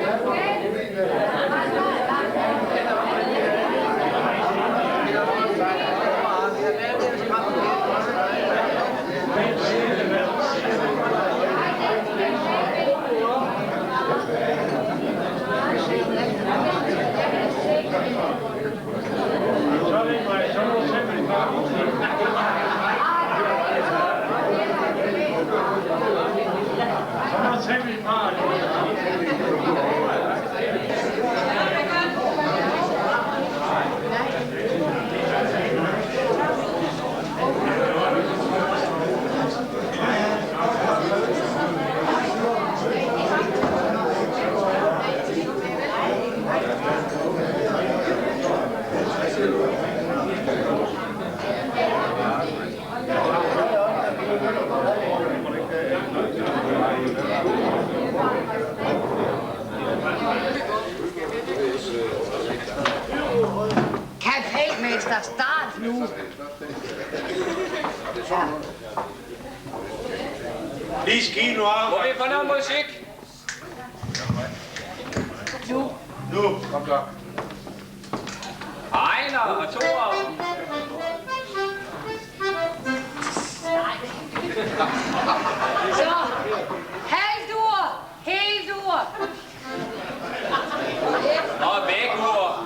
Okay. nu. Lige ski nu af. Må vi få noget musik? Nu, kom så. Ejner og Thor. Så, halvdur, heldur. Og vækur.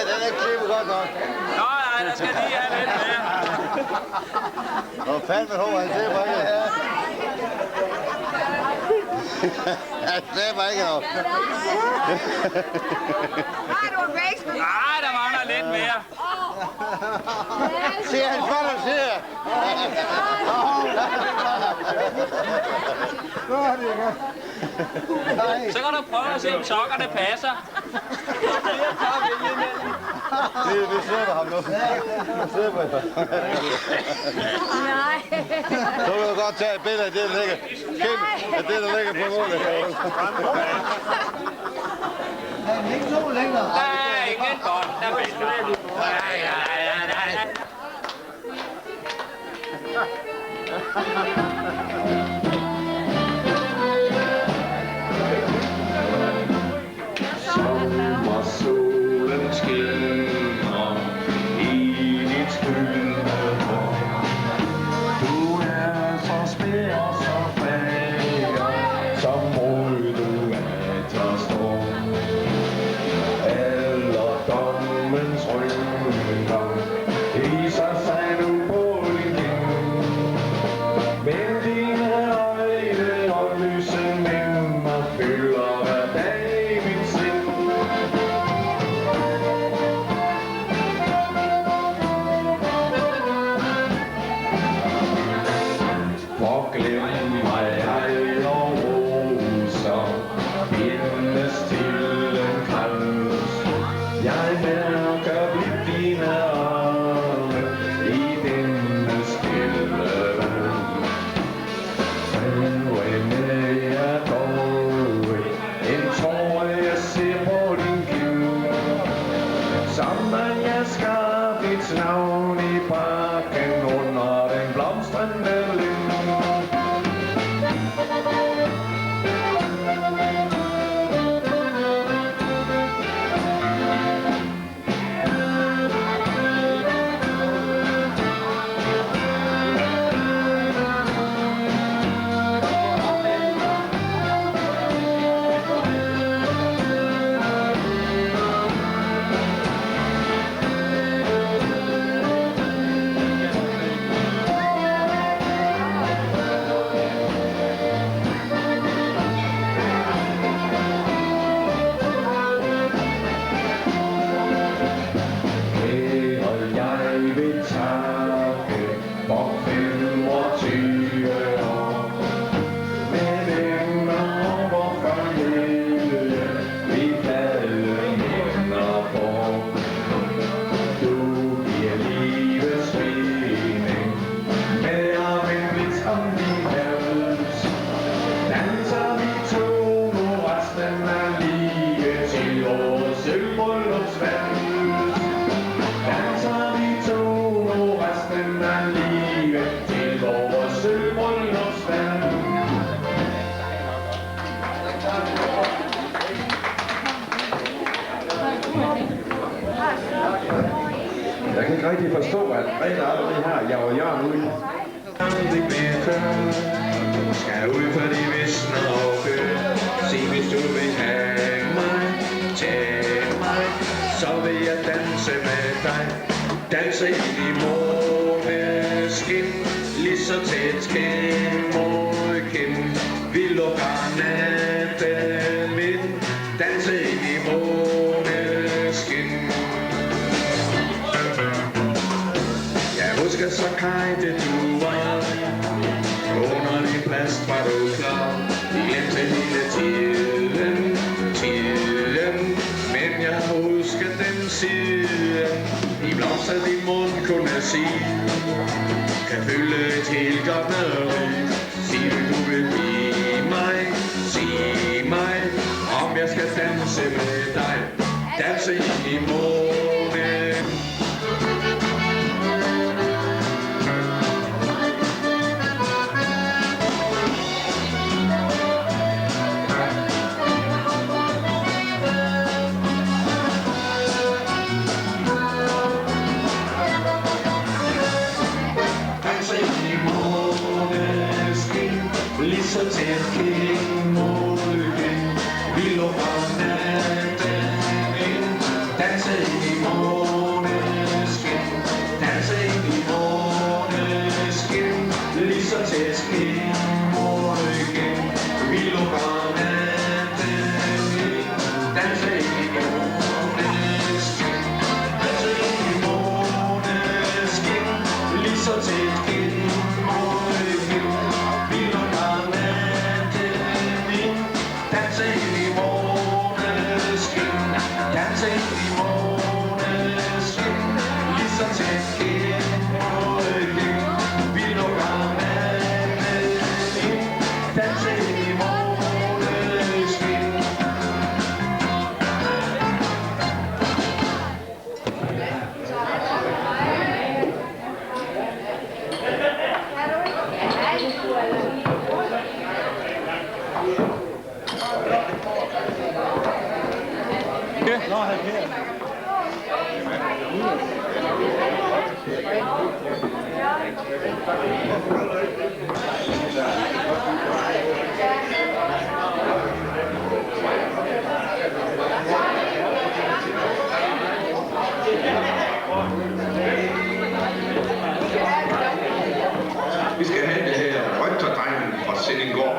Den er klippet godt nok. Nå, nej, der skal lige have lidt mere. Hvor fanden med hår, han ser bare ikke her. Han ser bare ikke her. Har du en vækst? Nej, der mangler lidt mere. Se, han falder, ser. Så kan du prøve at se, om sokkerne passer. Vi ser ham nu. Vi ser på ham. Nej. Så vil du godt tage et billede af det, der ligger. Det, der ligger på målet. Men ikke så længere. Der er ingen bånd, der venter. Sommersolen skinner i dit skyldne hår. Du er så spær og så fager, som røde atterstår. Alderdommens rynker viser sig nu på igen. Men Jeg kan ikke rigtig forstå, at Grete allerede her jager Jørgen ud. Det bliver tørt. Skal ud på de visne og kø. Se hvis du vil have mig, tag mig, så vil jeg danse med dig. Danse i de måneskin, lige så tæt kind mod kind. Vi lukker natten ind, danse i de måneskin. Jeg husker så kajte du var, under din plast var du klar. Vi glemte hele tiden, men jeg husker den siden. I blomster din mund kunne sige, kan fylde et helt godt nødrig. Sig du vil give mig, sig mig, om jeg skal danse med dig. Danse i månen. Så tæt kind mod kind, vi lukker natten ind. Danse i måneskin, danse i måneskin. Lige så tæt kind mod kind, vi lukker natten ind. Danse i måneskin, danse i måneskin. Lige så tæt kind mod kind, vi lukker Vi skal have det her rygterdrengen fra Sindingård.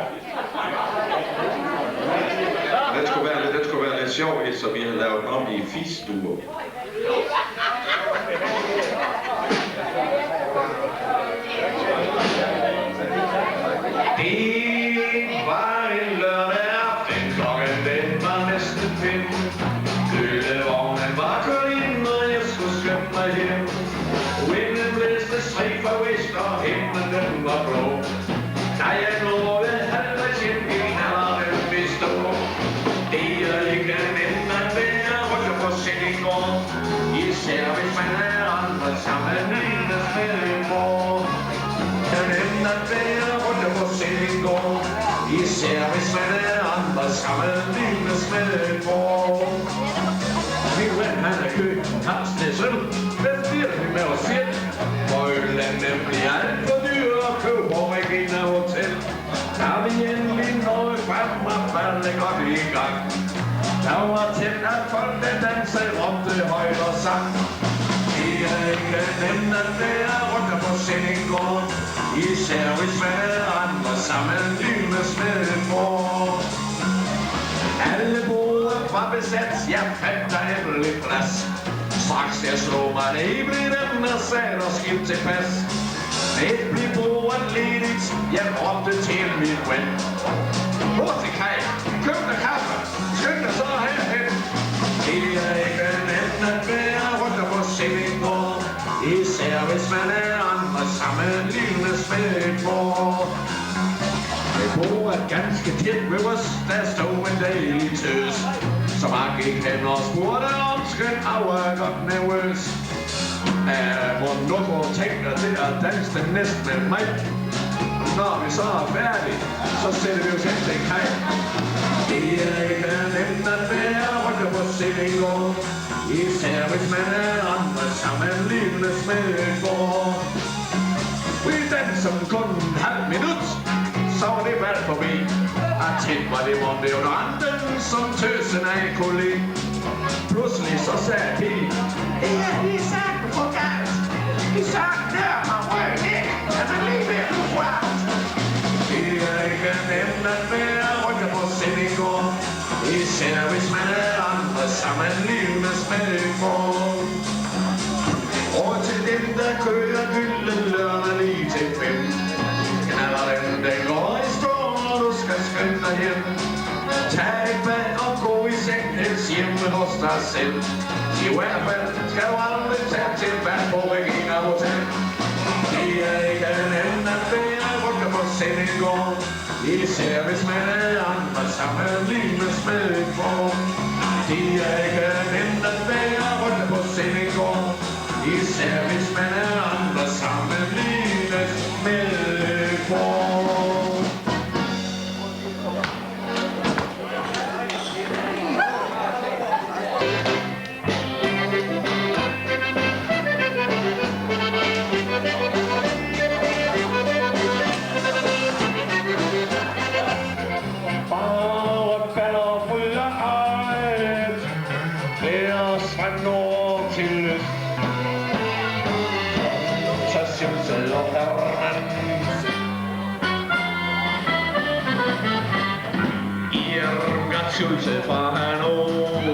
Den skulle være lidt sjov, så vi har lavet den om i fisstuer. Det var en lørdag aften, klokken den var næsten 5. Kølevognen var kørt ind, og jeg skulle skynde mig hjem. Vinden blæste stræk fra vest, og himlen den var blå. Da jeg nåede halvvejs hjem, gik knalleren bestå. Det er ikke nemt at være rundt på Sindingård, især hvis man er andre sammenlignet med en mor. Det er nemt at være rundt på Sindingård, især hvis man er andre sammenlignet med en mor. Min ven han er køb, Karstens øl, den bliver vi med os selv. For øl er nemlig alt for dyr at købe på Regina Hotel. Da vi endelig nåede frem og faldt godt i gang. Der var tæt at folk der dansede, råbte højt og sang. Det er ikke nemt at være rundt på Sindingård, især hvis man er andre sammenlignes med en mor. Alle bordet var besat, jeg fandt der endelig plads. Straks jeg slog mig ned i den og sagde der skilt til pas. Et blev bordet ledigt, jeg råbte til min ven. Hurtig kaj, køb dig kaffe, skynd dig så herhen. Det er ikke nemt at være rundt på Sindingård, især hvis man er andre sammenlignes med et mor. Det bordet ganske tæt ved os, der stod en dejlig tøs. Så bare gik hen og spurgte om skøn og var godt nervøs. Hvor nogen tænker til at danse den næsten med mig. Når vi så er færdige, så sætter vi os hen til kaj. Det er ikke nemt at være rundt på Sindingård, Især hvis man er andre sammenlignes med et bord. Vi danser kun en halv minut, så var det valgt forbi. At tæt var det om deodoranten, som tøsen af en kollega. Pludselig så sagde pigen, det er lige sagt på galt. De sagde, der har røget ikke, at man lige ved at blive rørt. Det er ikke nemt at være rykket på sendingår. Især hvis man er andre sammenlignes med et bord. Og til dem, der kører gylden lørdag lige til 5. Knaller den går i stå, når du skal skynde dig hjem. Tag et bad og gå i seng, helst hjemme hos dig selv. I hvert fald skal du aldrig tage til bad på Regina Hotel. Det er ikke nemt at være rykket på sendingår. Især hvis man er andre sammenlignes med et bord. Det er ikke nemt at være rykket på sendingår. Især hvis man er andre sammenlignes med et bord. Schulze fra Hannover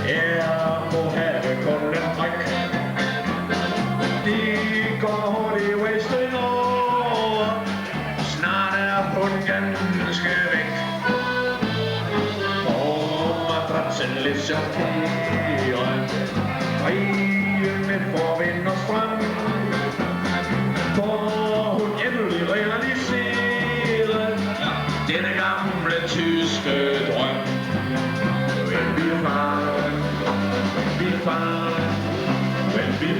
er på havekunden bræk. De går hurtigt Western over. Snart er hun ganske væk. Og madratsen lidt chokeret. Frie med forvind og strøm. For hun endelig realiseret denne gamle tyske drøm. When we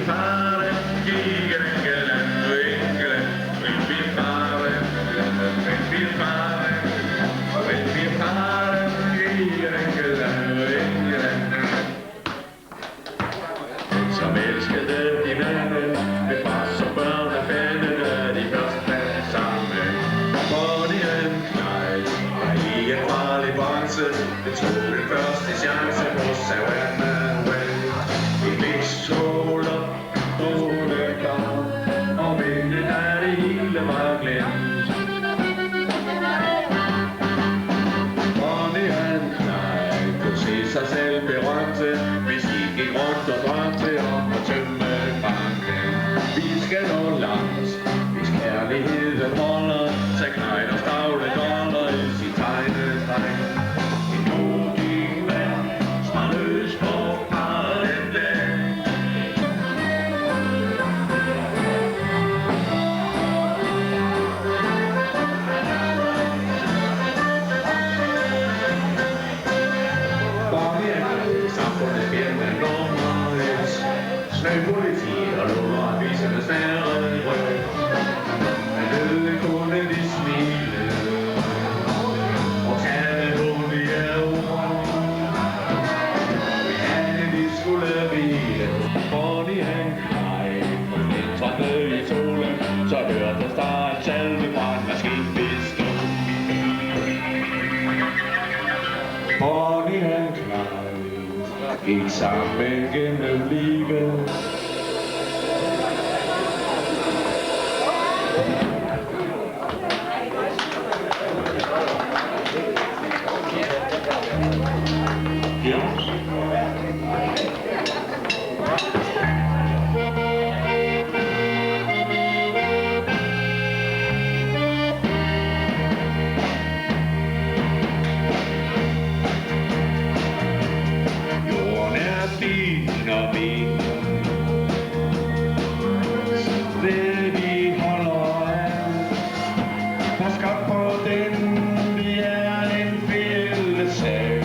fahren gegen England, England. When we fahren gegen England, England. Som elskede hinanden, det var som børn af fændene, de først fandt sammen. Bonnie and Clyde var i en farlig branche. Det tog den første chance på Savannah Way. Vi fik stråler, kom, og vinden af det hele var glemt. Bonnie and Clyde kunne se sig selv berømte, hvis de gik rundt og drømte om at tømme banken. Vi skal nå langt, hvis kærligheden holder, så Clyde og stavle dollar i sit tegnedreng. En modig mand, smar løs på parlen dag. Bonnie and Clyde, samfundet fjerne nummer 1. Snøpoliti og lover avisernes færre rød. Men døde kunne de smile og kalde hun i ord. Vi havde de skulle hvile. Bonnie and Clyde forlindrende i solen, så hørtes der en salve fra en maskinpistol. Bonnie and Clyde gik sammen gennem livet. Jorden er fin og min. Det vi holder af. For skab på den, vi er en fælles sag.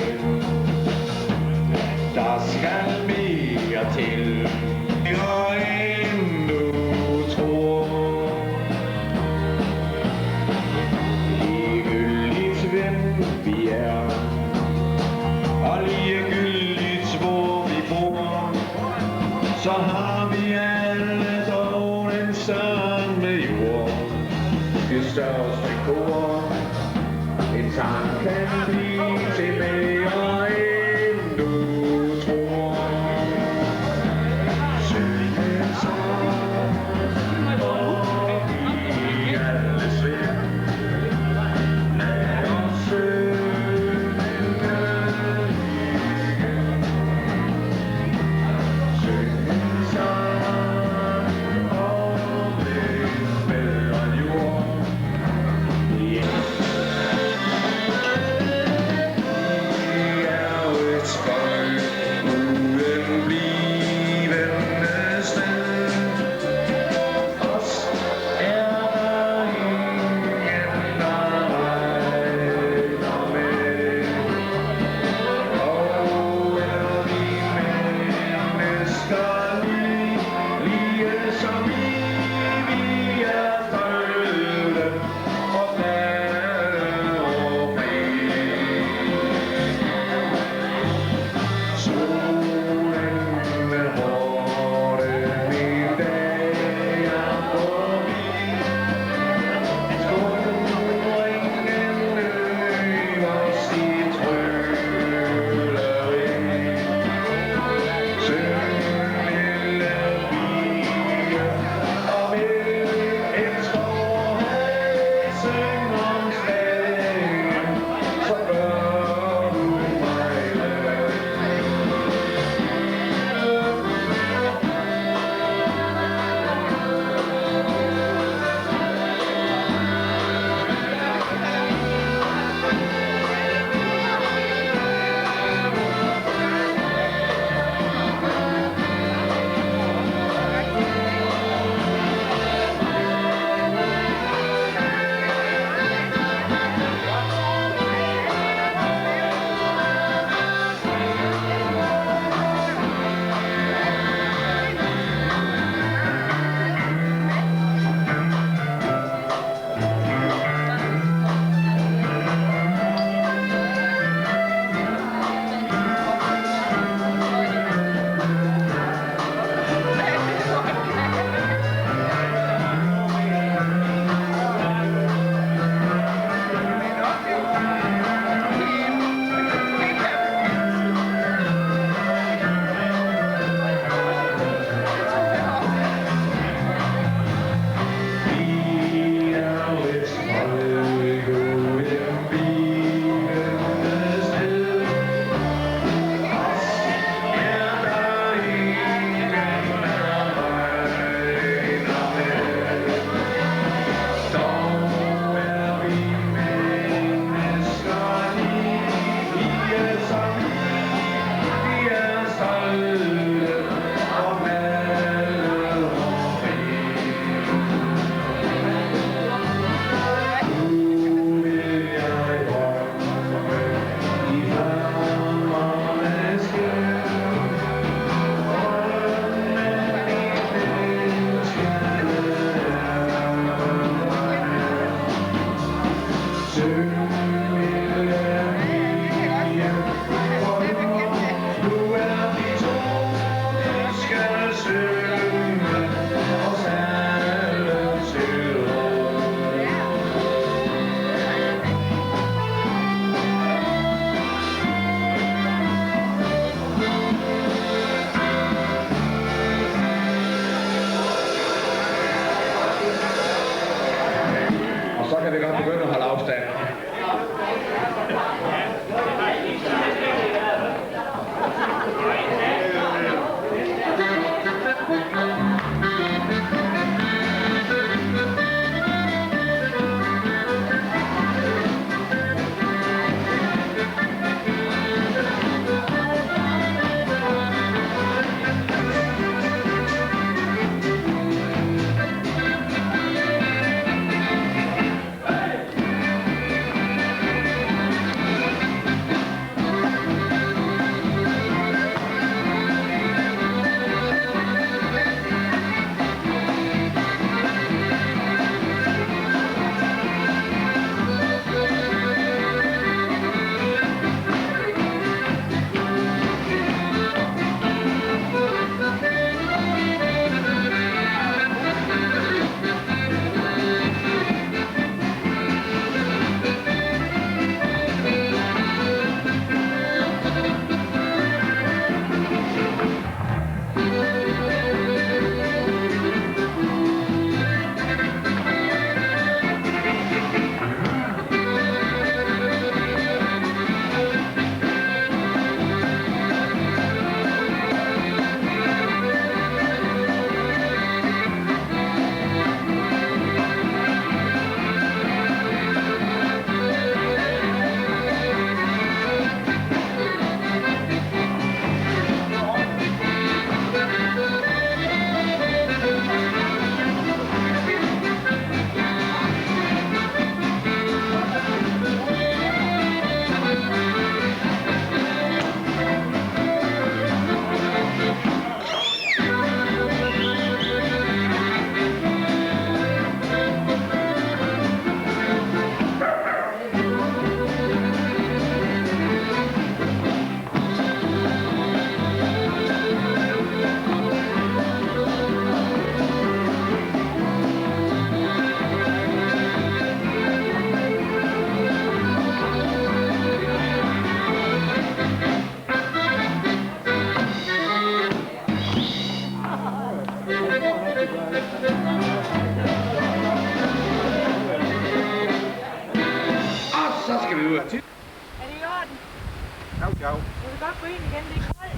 kan godt gå ind igen, det er koldt.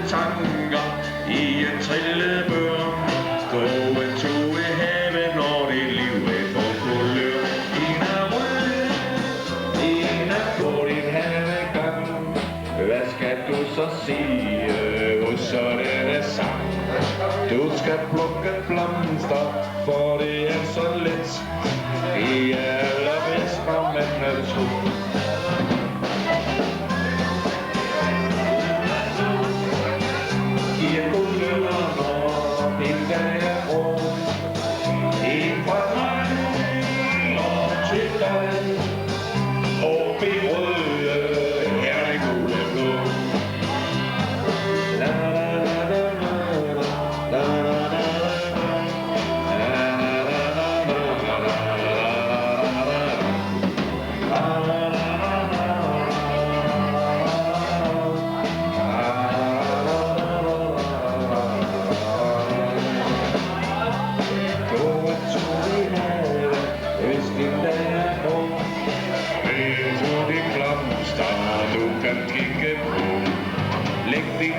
Tanker i en trillebør. Gå en tur i haven, når dit liv er på kulør. En er rød, en er på din havegang. Hvad skal du så sige hos sådanne sang? Du skal plukke blomster, for det er så let. Det er allerbedst, når man er tro.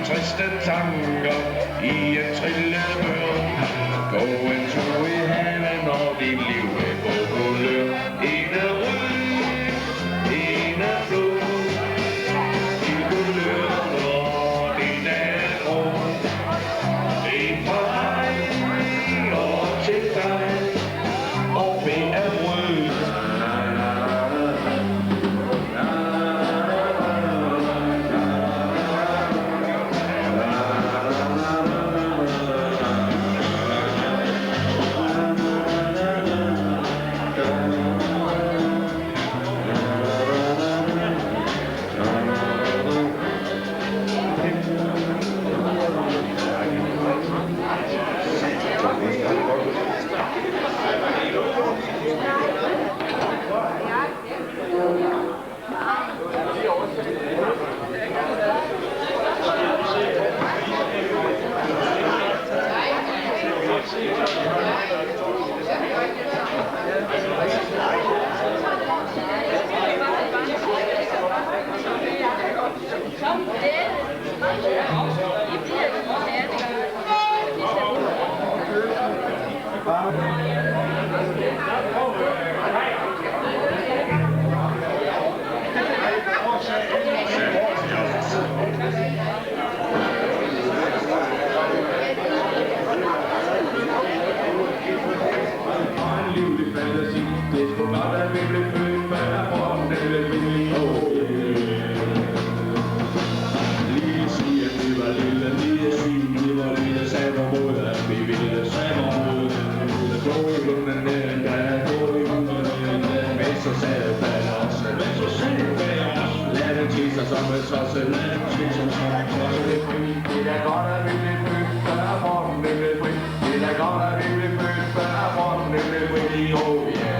Triste tanker i en trillebør. Gå en tur i haven, når dit liv er på kulør. En er rød, en er blå. Din kulør, når din er grå. En fra mig og til dig, og vi er rød. Vi ville samme måde, vi ville gå i lunden, så selv slik som snak, så det fri. Det er godt, at vi blev født, før Morten blev fri. Det er godt, at vi blev født, før Morten blev fri. Oh yeah.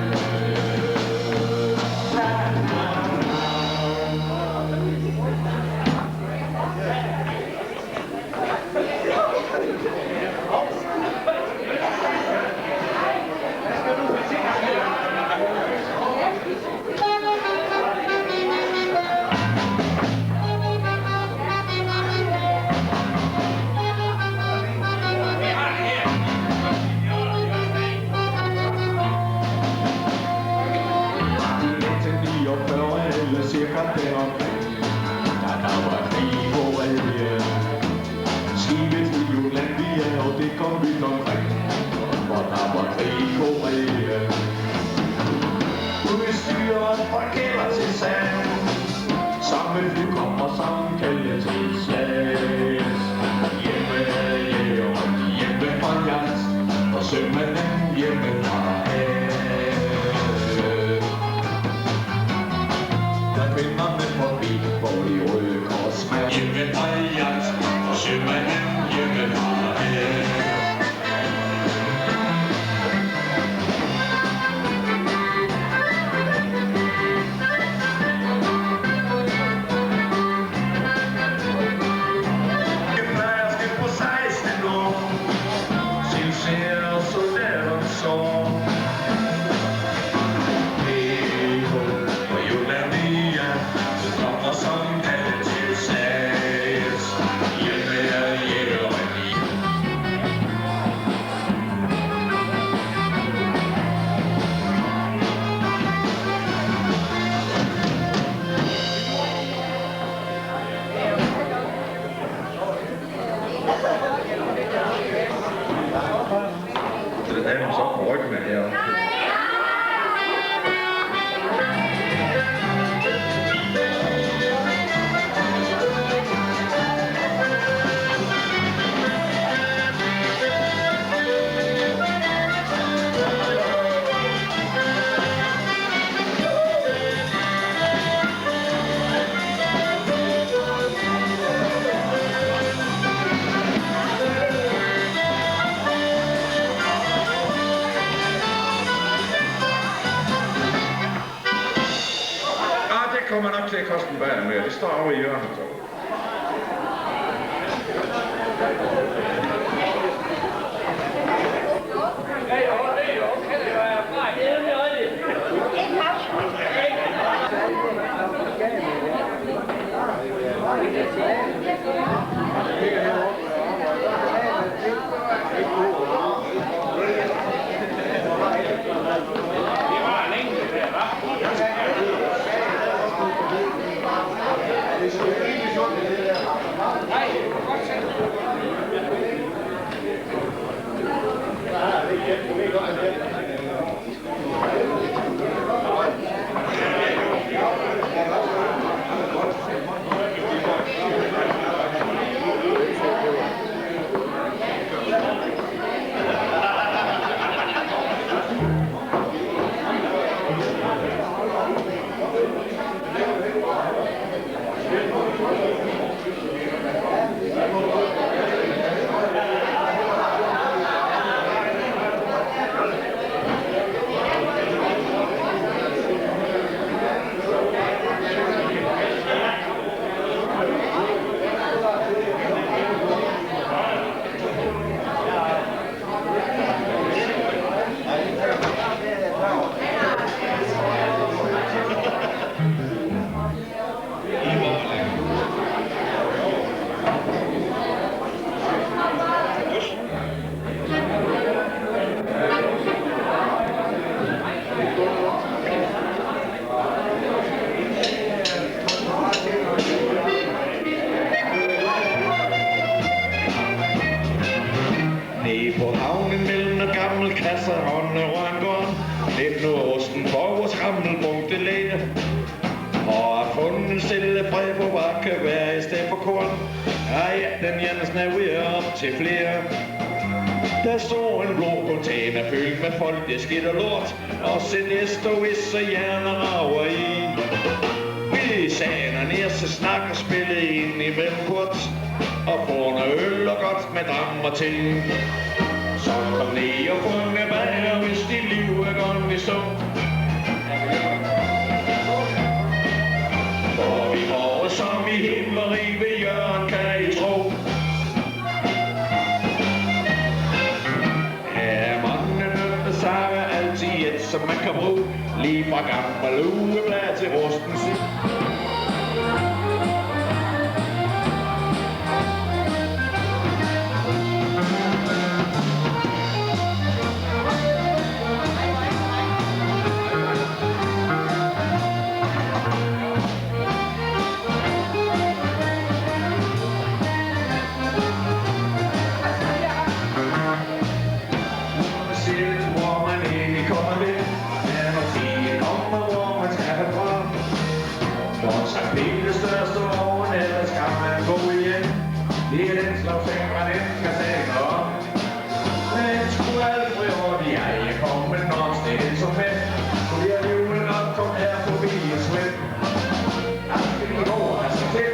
Cirka deromkring, der var krig på Alger. Skibet i Jutlandia, og det kom vidt omkring, hvor der var krig på Alger. Udstyret fra kælder til sand, samme fly kommer sammenkaldet til slags. Hjemme er jægeren, hjemme fra jagt, og sømanden hjemme fra havet. Kvinderne forbi, hvor de røde kors med hjemme fra jagt, og sømanden hjemme fra havet. Flaske på 16 år, silserer soldaterne så. Det er så på ryggene her. Det kommer nok til at koste en bag med. Det står over i hjørnet. Lidt nu osten for vores rammelpunkte læge. Og har fundet en stille fred på bakke hver i stedet for korn. Ej, den Jensen er ved op til flere. Der står en blå container fyldt med folk, det skidt og lort. Og se næste og visse hjerner rager i. Vi saner ned masse snak og spille ind imellem kurt. Og få noget øl og godt med drammer til. Så kom ned og få en bager, hvis dit liv er godt vil stå. For vi går som i himleri ved Jørgen, kan I tro. Her er mange nødte sager, altid et som man kan bruge. Lige fra gammel ugeblad til rusten syg. Det er den slags ting, man ikke skal sige noget. Men sgu aldrig hurtigt, jeg kommer nok stedet som mænd. Så vi er julen nok kom her forbi og svend. Alt skal vi gå og have sig til.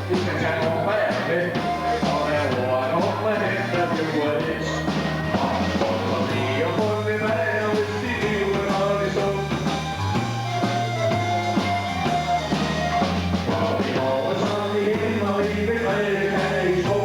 Vi skal tage nogle bag med. Og der var en ordentlig hen, der bliver lidt. Og folk kom lige og fundet bag, og hvis de lever når de så. Og vi går som i himmel i begræde, kan I tro.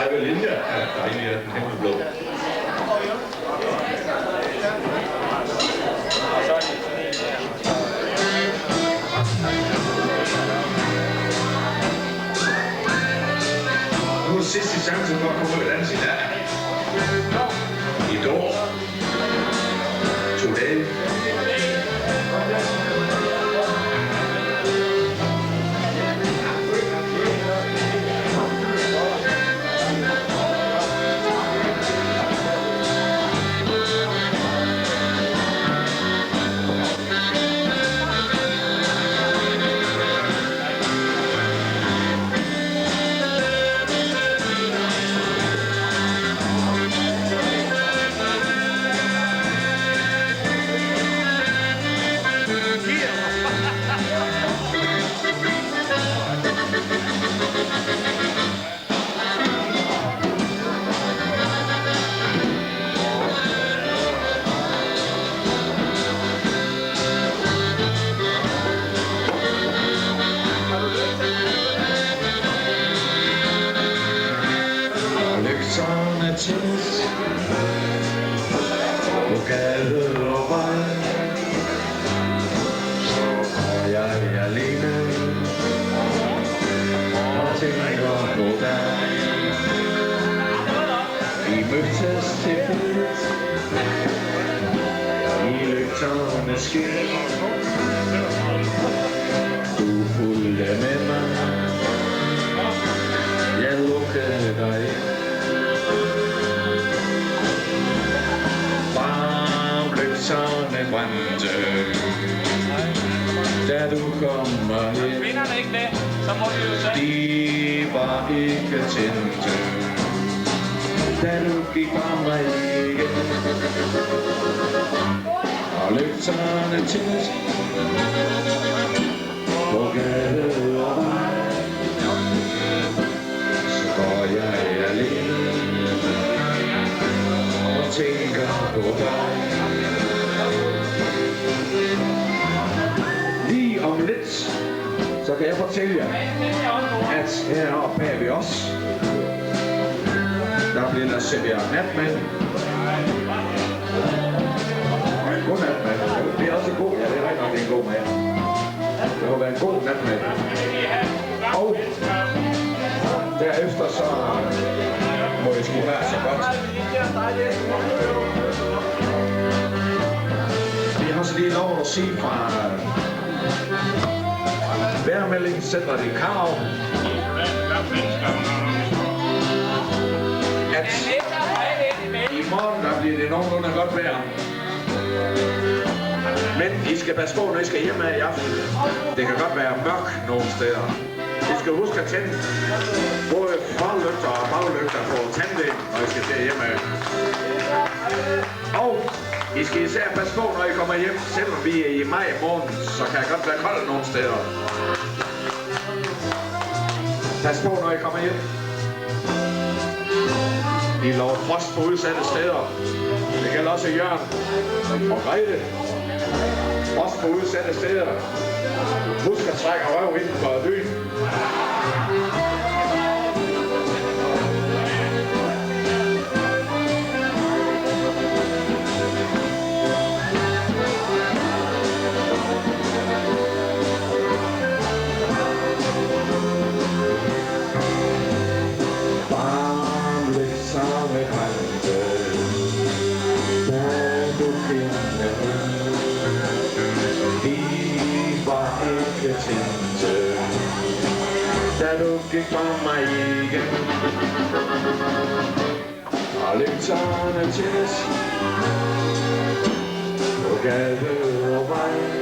stejve linjer er dejlige af den himmelblå. Nu er sidste chance for at komme ud og danse i dag. I dag. Today. Lygterne tændt på gade og vej, så går jeg alene og tænker på dig. Vi mødtes tilfældigt i lygternes skin. Du fulgte med mig, jeg lukkede dig ind. Lygterne brændte, da du kommer hen. Kvinderne ikke med, så må vi jo sige. De var ikke tændte, da du gik fra mig igen. Og lygterne tændt på gade og vej, så går jeg alene og tænker på dig. Lige om lidt, så kan jeg fortælle jer, at heroppe bag ved os, der bliver der serveret natmad. God natmad. Det er også god, ja, det er rigtig nok en god mad. Det må være en god natmad. Og derefter så må jeg sgu være så godt. Vi har så lige lov at sige fra Vejrmeldingscentret i Karup, at i morgen der bliver det nogenlunde godt vejr. Men I skal passe på, når I skal hjem af i aften. Det kan godt være mørkt nogle steder. I skal huske at tænde både forlygter og baglygter på tandlægen, når I skal til hjem af. Og I skal især passe på, når I kommer hjem, selvom vi er i maj måned, så kan det godt være koldt nogle steder. Pas på, når I kommer hjem. I lover frost på udsatte steder. Det gælder også Jørgen og Grete. Frost på udsatte steder. Husk at trække røv ind på byen. Da du gik fra mig igen, og lygterne tændes på gade og vej.